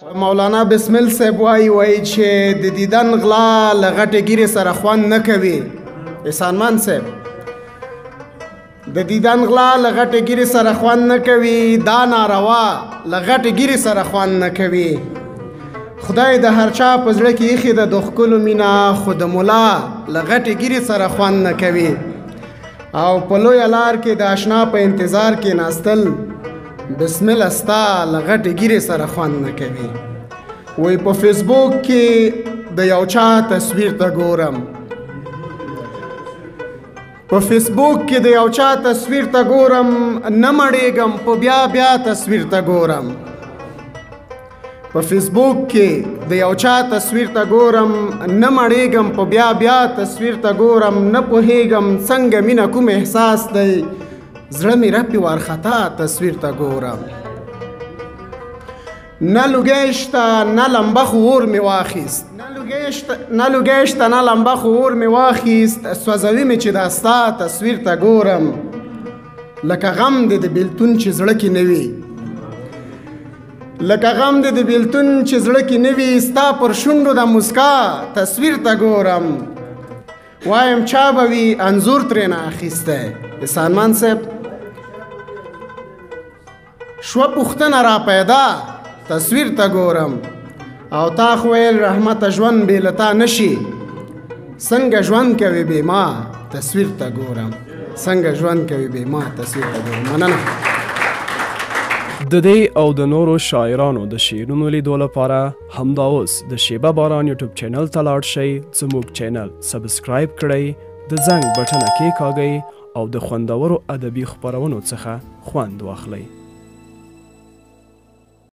مولانا بسمل صاحب وایي چې د دیدن غلا له غټې ګیرې سره خوند نه کوي. احسانمان صاحب، د دیدن غلا له غټې ګیرې سره خوند نه کوي، دا ناروا له غټې ګیرې سره خوند نه کوي. خدای د هر چا په زړه کې ایښې ده د ښکلو مینه، خو د ملا له غټې ګیرې سره خوند نه کوي. او په لویه لار کې د اشنا په انتظار کې ناستل بسمله ستا له غټې ګیرې سره خوند نه کوي. وایي په فیسبوک کې د یو چا تصویر ته ګورم، په فیسبوک کې د یو چا تصویر ته ګورم، نه مړېږم په بیا بیا تصویر ته ګورم. په فیسبوک کې د یو چا تصویر ته ګورم، نه مړېږم په بیا بیا تصویر ته ګورم. نه پوهېږم څنګه مینه کوم احساس دی، زړه مې رپي وارخطا تصویر ته ګورم. نه لوګی شته نه لمبه خو اور مې واخیست، نه لوګی شته نه لمبه خو اور مې واخیست. سوځوي مې چې دا ستا تصویر ته ګورم، لکه غم دې د بیلتون چې زړه کې نه وي، لکه غم دې د بیلتون چې زړه کې نه وي. ستا پر شونډو د مسکا تصویر ته ګورم، وایم چا به وي انځور ترېنه اخیستی. احسانمان صاحب، شوه پوښتنه را پیدا تصویر ته ګورم، او تا خو ویل رحمته ژوند بې له تا نشي، څنګه ژوند کوي بې ما تصویر ته ګورم، څنګه ژوند کوي بې ما تصویر ته ګورم. مننه. د دې او د نورو شاعرانو د شعرونو لیدو لپاره همدا اوس د شیبه باران یوټیوب چینل ته لاړ شئ، زموږ چینل سبسکرایب کړئ، د زنګ بټنه کېکاږئ او د خوندورو ادبي خپرونو څخه خوند واخلئ.